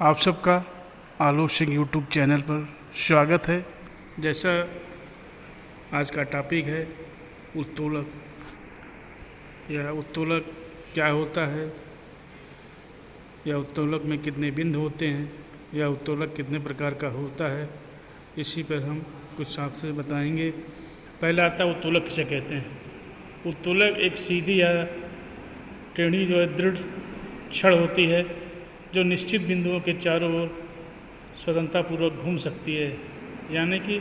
आप सबका Alok Singh YouTube channel पर स्वागत है। जैसा आज का टॉपिक है उत्तोलक, यह उत्तोलक क्या होता है, यह उत्तोलक में कितने बिंदु होते हैं, यह उत्तोलक कितने प्रकार का होता है, इसी पर हम कुछ आपसे बताएंगे। पहला आता है उत्तोलक किसे कहते हैं। उत्तोलक एक सीधी या टेढ़ी जो है दृढ़ छड़ होती है जो निश्चित बिंदुओं के चारों ओर स्वतंत्रतापूर्वक घूम सकती है। यानी कि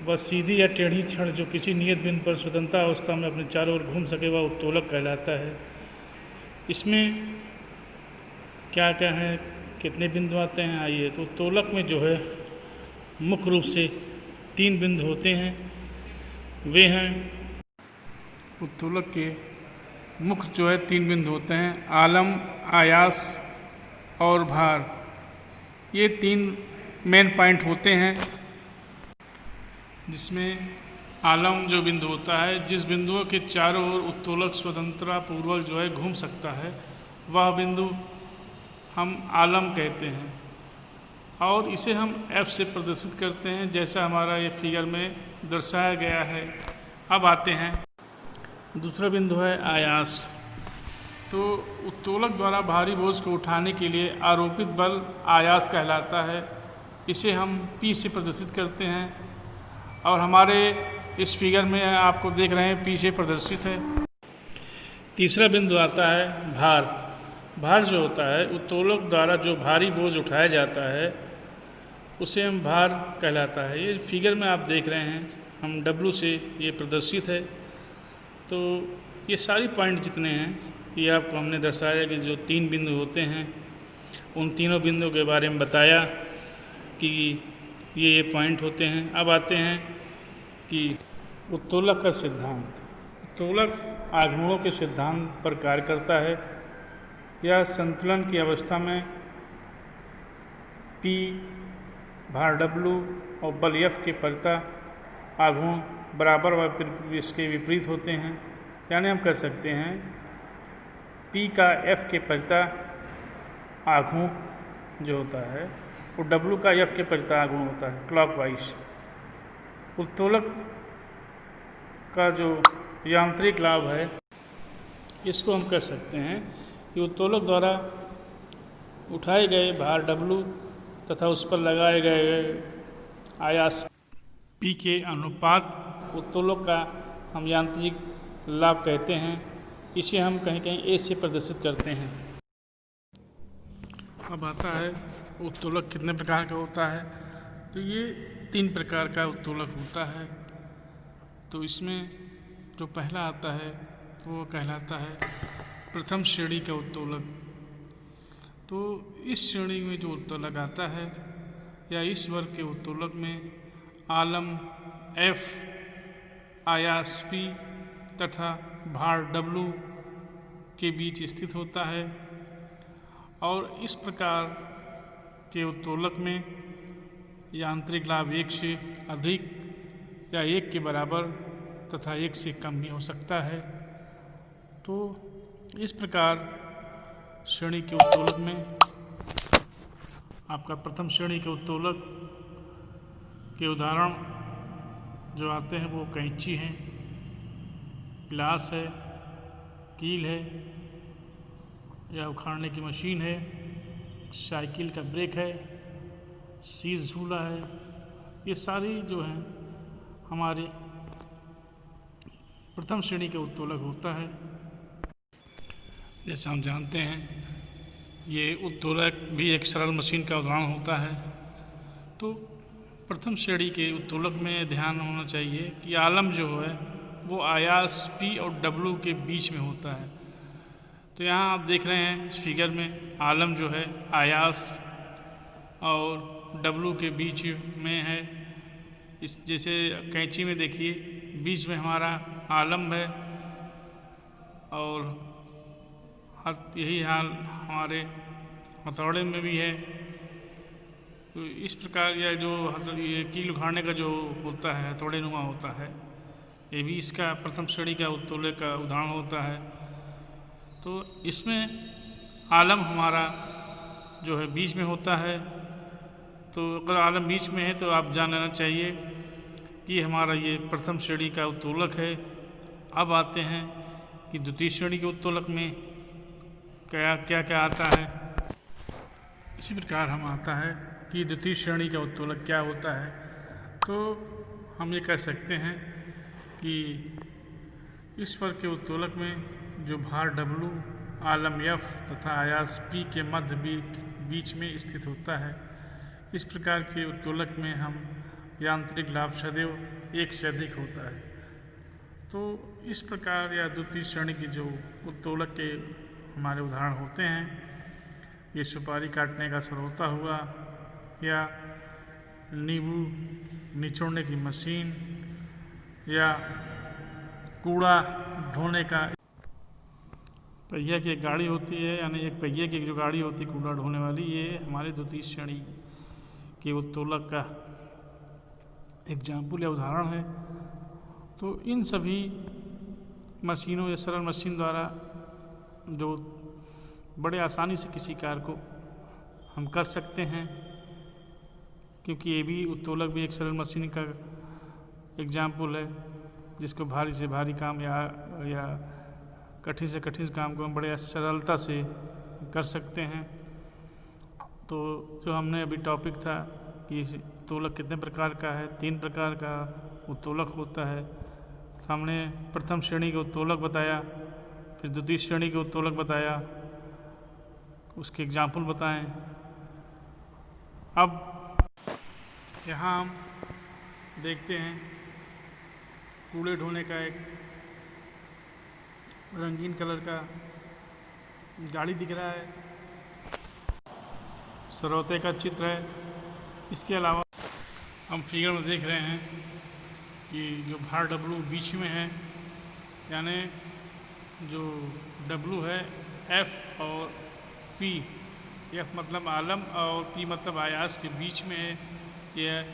वह सीधी या टेढ़ी छड़ जो किसी नियत बिंदु पर स्वतंत्रता अवस्था में अपने चारों ओर घूम सके वह उत्तोलक कहलाता है। इसमें क्या क्या है, कितने बिंदु आते हैं, आइए। तो उत्तोलक में जो है मुख्य रूप से 3 बिंदु होते हैं। वे हैं उत्तोलक के मुख्य जो है 3 बिंदु होते हैं, आलम, आयास और भार। ये 3 मेन पॉइंट होते हैं, जिसमें आलम जो बिंदु होता है, जिस बिंदुओं के चारों ओर उत्तोलक स्वतंत्रता पूर्वक जो है घूम सकता है, वह बिंदु हम आलम कहते हैं और इसे हम F से प्रदर्शित करते हैं, जैसा हमारा ये फिगर में दर्शाया गया है। अब आते हैं दूसरा बिंदु है आयास। तो उत्तोलक द्वारा भारी बोझ को उठाने के लिए आरोपित बल आयास कहलाता है। इसे हम P से प्रदर्शित करते हैं और हमारे इस फिगर में आपको देख रहे हैं P से प्रदर्शित है। तीसरा बिंदु आता है भार। भार जो होता है उत्तोलक द्वारा जो भारी बोझ उठाया जाता है उसे हम भार कहलाता है। ये फिगर में आप देख रहे हैं, हम W से ये प्रदर्शित है। तो ये सारी पॉइंट जितने हैं ये आपको हमने दर्शाया कि जो 3 बिंदु होते हैं उन तीनों बिंदुओं के बारे में बताया कि ये पॉइंट होते हैं। अब आते हैं कि उत्तोलक का सिद्धांत। उत्तोलक आघूर्णों के सिद्धांत पर कार्य करता है। यह संतुलन की अवस्था में P भार W और बल F के परिता आघूर्ण बराबर व इसके विपरीत होते हैं। यानी हम कह सकते हैं P का F के परिता आघूर्ण जो होता है वो W का F के परिता आघूर्ण होता है क्लॉकवाइज। उत्तोलक का जो यांत्रिक लाभ है इसको हम कह सकते हैं कि उत्तोलक द्वारा उठाए गए भार W तथा उस पर लगाए गए आयास P के अनुपात उत्तोलक का हम यांत्रिक लाभ कहते हैं। इसे हम कहीं कहीं A से प्रदर्शित करते हैं। अब आता है उत्तोलक कितने प्रकार का होता है। तो ये 3 प्रकार का उत्तोलक होता है। तो इसमें जो पहला आता है वो कहलाता है प्रथम श्रेणी का उत्तोलक। तो इस श्रेणी में जो उत्तोलक आता है या इस वर्ग के उत्तोलक में आलम F, आयास P तथा भार W के बीच स्थित होता है। और इस प्रकार के उत्तोलक में यांत्रिक लाभ 1 से अधिक या 1 के बराबर तथा 1 से कम भी हो सकता है। तो इस प्रकार श्रेणी के उत्तोलक में आपका प्रथम श्रेणी के उत्तोलक के उदाहरण जो आते हैं वो कैंची हैं, प्लास है, कील है या उखाड़ने की मशीन है, साइकिल का ब्रेक है, सीज झूला है। ये सारी जो हैं हमारे प्रथम श्रेणी के उत्तोलक होता है। जैसा हम जानते हैं ये उत्तोलक भी एक सरल मशीन का उदाहरण होता है। तो प्रथम श्रेणी के उत्तोलक में ध्यान होना चाहिए कि आलम जो है वो आयास P और W के बीच में होता है। तो यहाँ आप देख रहे हैं इस फिगर में आलम जो है आयास और W के बीच में है। इस जैसे कैंची में देखिए बीच में हमारा आलम है और यही हाल हमारे हथौड़े में भी है। तो इस प्रकार यह जो ये कील उखाड़ने का जो होता है हथौड़े नुमा होता है, ये भी इसका प्रथम श्रेणी का उत्तोलक का उदाहरण होता है। तो इसमें आलम हमारा जो है बीच में होता है। तो अगर आलम बीच में है तो आप जान लेना चाहिए कि हमारा ये प्रथम श्रेणी का उत्तोलक है। अब आते हैं कि द्वितीय श्रेणी के उत्तोलक में क्या क्या क्या आता है। इसी प्रकार हम आता है कि द्वितीय श्रेणी का उत्तोलक क्या होता है। तो हम ये कह सकते हैं कि इस वर्ग के उत्तोलक में जो भार W आलम F तथा आयास P के मध्य बीच में स्थित होता है। इस प्रकार के उत्तोलक में हम यांत्रिक लाभ सदैव एक से अधिक होता है। तो इस प्रकार या द्वितीय श्रेणी की जो उत्तोलक के हमारे उदाहरण होते हैं, ये सुपारी काटने का सरौता हुआ, या नींबू निचोड़ने की मशीन, या कूड़ा ढोने का पहिया की एक गाड़ी होती है, यानी एक पहिए की जो गाड़ी होती है कूड़ा ढोने वाली, ये हमारे द्वितीय श्रेणी के उत्तोलक का एग्जाम्पल या उदाहरण है। तो इन सभी मशीनों या सरल मशीन द्वारा जो बड़े आसानी से किसी कार्य को हम कर सकते हैं, क्योंकि ये भी उत्तोलक भी एक सरल मशीन का एग्जाम्पल है, जिसको भारी से भारी काम या कठिन से कठिन काम को हम बड़े सरलता से कर सकते हैं। तो जो हमने अभी टॉपिक था कि उत्तोलक कितने प्रकार का है, 3 प्रकार का उत्तोलक होता है। हमने प्रथम श्रेणी के उत्तोलक बताया, फिर द्वितीय श्रेणी के उत्तोलक बताया, उसके एग्जाम्पल बताएं। अब यहाँ हम देखते हैं कूड़े ढोने का एक रंगीन कलर का गाड़ी दिख रहा है, सरौते का चित्र है। इसके अलावा हम फिगर में देख रहे हैं कि जो भार W बीच में है, यानी जो W है F और P, F मतलब आलम और P मतलब आयास के बीच में है। यह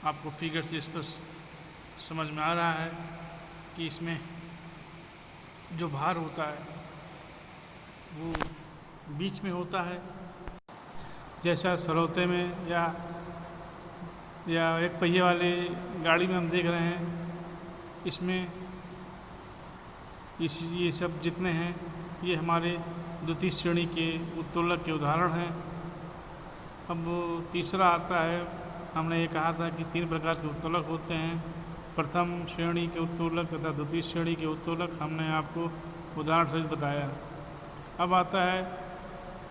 आपको फिगर से स्पष्ट समझ में आ रहा है कि इसमें जो भार होता है वो बीच में होता है। जैसा सरौते में या एक पहिए वाले गाड़ी में हम देख रहे हैं, इसमें ये सब जितने हैं ये हमारे द्वितीय श्रेणी के उत्तोलक के उदाहरण हैं। अब तीसरा आता है, हमने ये कहा था कि 3 प्रकार के उत्तोलक होते हैं, प्रथम श्रेणी के उत्तोलक तथा द्वितीय श्रेणी के उत्तोलक, हमने आपको उदाहरण सहित बताया। अब आता है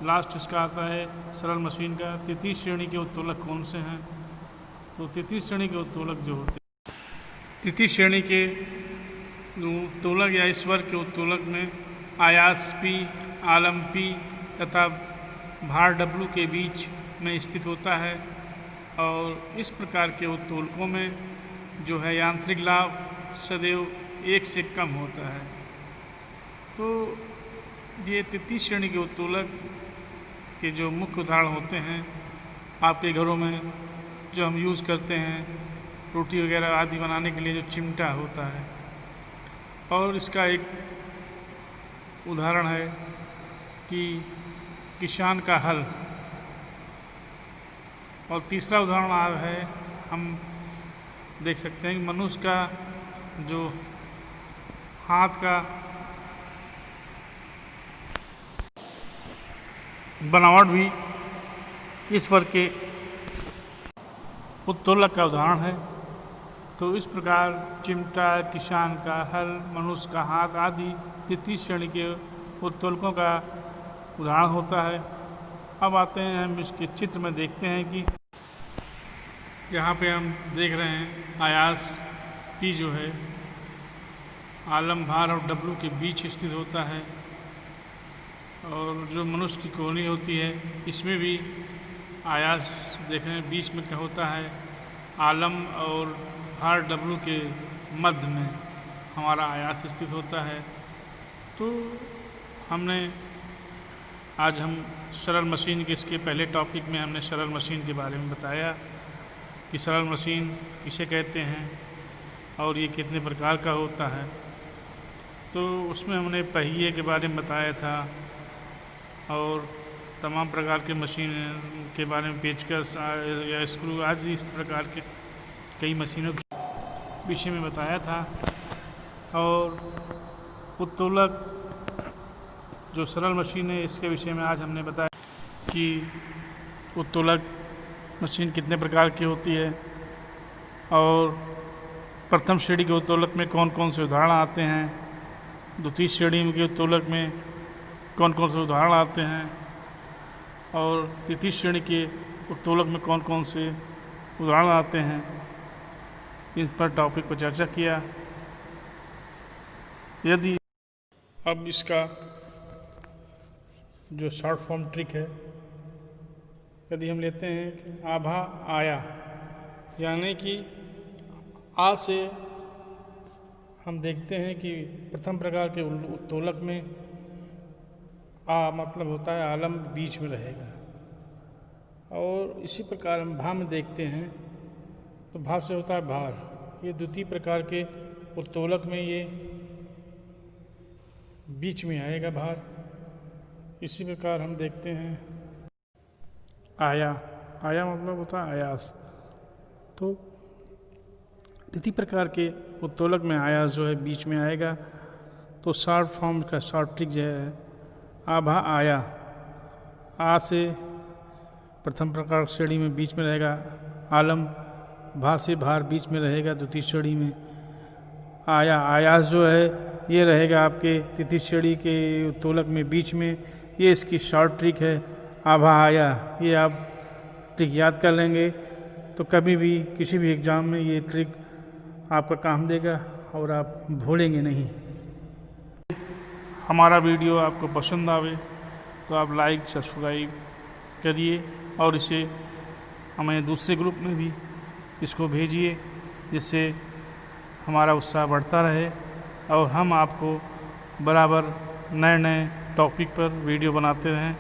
लास्ट, इसका आता है सरल मशीन का तृतीय श्रेणी के उत्तोलक कौन से हैं। तो तृतीय श्रेणी के उत्तोलक जो होते हैं, तृतीय श्रेणी के उत्तोलक या इस वर्ग के उत्तोलक में आयास P, आलम P तथा भार W के बीच में स्थित होता है। और इस प्रकार के उत्तोलकों में जो है यांत्रिक लाभ सदैव 1 से कम होता है। तो ये तृतीय श्रेणी के उत्तोलक के जो मुख्य उदाहरण होते हैं, आपके घरों में जो हम यूज़ करते हैं रोटी वगैरह आदि बनाने के लिए, जो चिमटा होता है, और इसका एक उदाहरण है कि किसान का हल। और तीसरा उदाहरण है, हम देख सकते हैं कि मनुष्य का जो हाथ का बनावट भी इस वर्ग के उत्तोलक का उदाहरण है। तो इस प्रकार चिमटा, किसान का हल, मनुष्य का हाथ आदि तृतीय श्रेणी के उत्तोलकों का उदाहरण होता है। अब आते हैं हम इसके चित्र में देखते हैं कि यहाँ पे हम देख रहे हैं आयास P जो है आलम, भार और W के बीच स्थित होता है। और जो मनुष्य की कोहनी होती है, इसमें भी आयास देखें बीच में क्या होता है, आलम और भार W के मध्य में हमारा आयास स्थित होता है। तो हमने आज हम सरल मशीन के इसके पहले टॉपिक में हमने सरल मशीन के बारे में बताया कि सरल मशीन किसे कहते हैं और ये कितने प्रकार का होता है। तो उसमें हमने पहिए के बारे में बताया था और तमाम प्रकार के मशीन के बारे में, पेचकस या स्क्रू आदि इस प्रकार के कई मशीनों के विषय में बताया था। और उत्तोलक जो सरल मशीन है, इसके विषय में आज हमने बताया कि उत्तोलक मशीन कितने प्रकार की होती है और प्रथम श्रेणी के उत्तोलक में कौन कौन से उदाहरण आते हैं, द्वितीय श्रेणी के उत्तोलक में कौन कौन से उदाहरण आते हैं और तृतीय श्रेणी के उत्तोलक में कौन कौन से उदाहरण आते हैं, इन पर टॉपिक पर चर्चा किया। यदि अब इसका जो शॉर्ट फॉर्म ट्रिक है, यदि हम लेते हैं कि आभा आया, यानी कि आ से हम देखते हैं कि प्रथम प्रकार के उत्तोलक में आ मतलब होता है आलम बीच में रहेगा। और इसी प्रकार हम भा में देखते हैं तो भा से होता है भार। ये द्वितीय प्रकार के उत्तोलक में ये बीच में आएगा भार। इसी प्रकार हम देखते हैं आया, आया मतलब होता है आयास। तो द्वितीय प्रकार के उत्तोलक में आयास जो है बीच में आएगा। तो शॉर्ट फॉर्म का शॉर्ट ट्रिक जो है आभा आया, आ से प्रथम प्रकार श्रेणी में बीच में रहेगा आलम, भा से भार बीच में रहेगा द्वितीय श्रेणी में, आया आयास जो है ये रहेगा आपके तृतीय श्रेणी के उत्तोलक में बीच में। ये इसकी शॉर्ट ट्रिक है आभा आया। ये आप ट्रिक याद कर लेंगे तो कभी भी किसी भी एग्ज़ाम में ये ट्रिक आपका काम देगा और आप भूलेंगे नहीं। हमारा वीडियो आपको पसंद आवे तो आप लाइक सब्सक्राइब करिए और इसे हमें दूसरे ग्रुप में भी इसको भेजिए, जिससे हमारा उत्साह बढ़ता रहे और हम आपको बराबर नए नए टॉपिक पर वीडियो बनाते रहें।